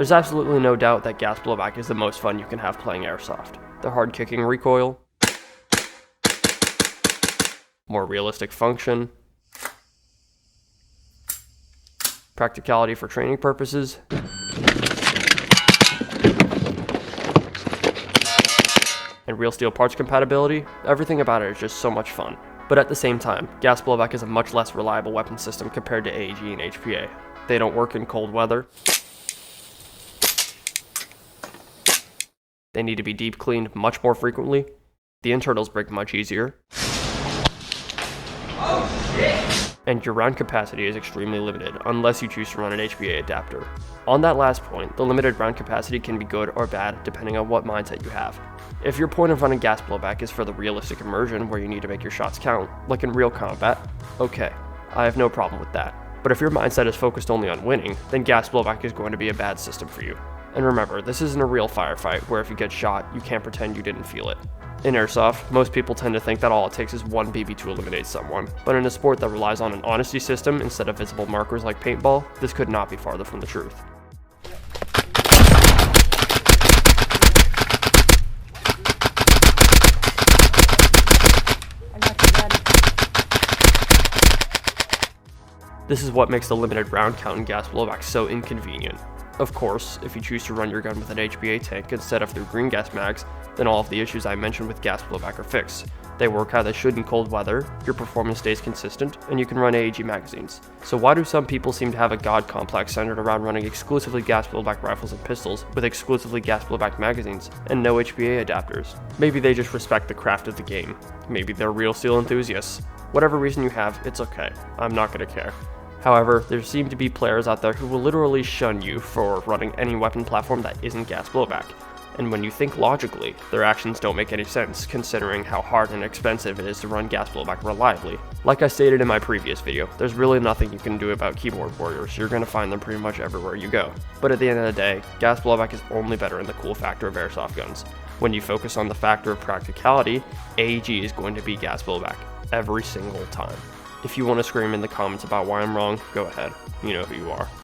There's absolutely no doubt that gas blowback is the most fun you can have playing Airsoft. The hard kicking recoil, more realistic function, practicality for training purposes, and real steel parts compatibility, everything about it is just so much fun. But at the same time, gas blowback is a much less reliable weapon system compared to AEG and HPA. They don't work in cold weather. They need to be deep cleaned much more frequently. The internals break much easier. Oh, shit! And your round capacity is extremely limited unless you choose to run an HPA adapter. On that last point, the limited round capacity can be good or bad depending on what mindset you have. If your point of running gas blowback is for the realistic immersion where you need to make your shots count, like in real combat, okay, I have no problem with that. But if your mindset is focused only on winning, then gas blowback is going to be a bad system for you. And remember, this isn't a real firefight where if you get shot, you can't pretend you didn't feel it. In Airsoft, most people tend to think that all it takes is one BB to eliminate someone, but in a sport that relies on an honesty system instead of visible markers like paintball, this could not be farther from the truth. This is what makes the limited round count in gas blowback so inconvenient. Of course, if you choose to run your gun with an HPA tank instead of through green gas mags, then all of the issues I mentioned with gas blowback are fixed. They work how they should in cold weather, your performance stays consistent, and you can run AEG magazines. So why do some people seem to have a god complex centered around running exclusively gas blowback rifles and pistols with exclusively gas blowback magazines and no HPA adapters? Maybe they just respect the craft of the game. Maybe they're real steel enthusiasts. Whatever reason you have, it's okay. I'm not gonna care. However, there seem to be players out there who will literally shun you for running any weapon platform that isn't gas blowback. And when you think logically, their actions don't make any sense considering how hard and expensive it is to run gas blowback reliably. Like I stated in my previous video, there's really nothing you can do about keyboard warriors. You're going to find them pretty much everywhere you go. But at the end of the day, gas blowback is only better in the cool factor of airsoft guns. When you focus on the factor of practicality, AEG is going to be gas blowback every single time. If you want to scream in the comments about why I'm wrong, go ahead. You know who you are.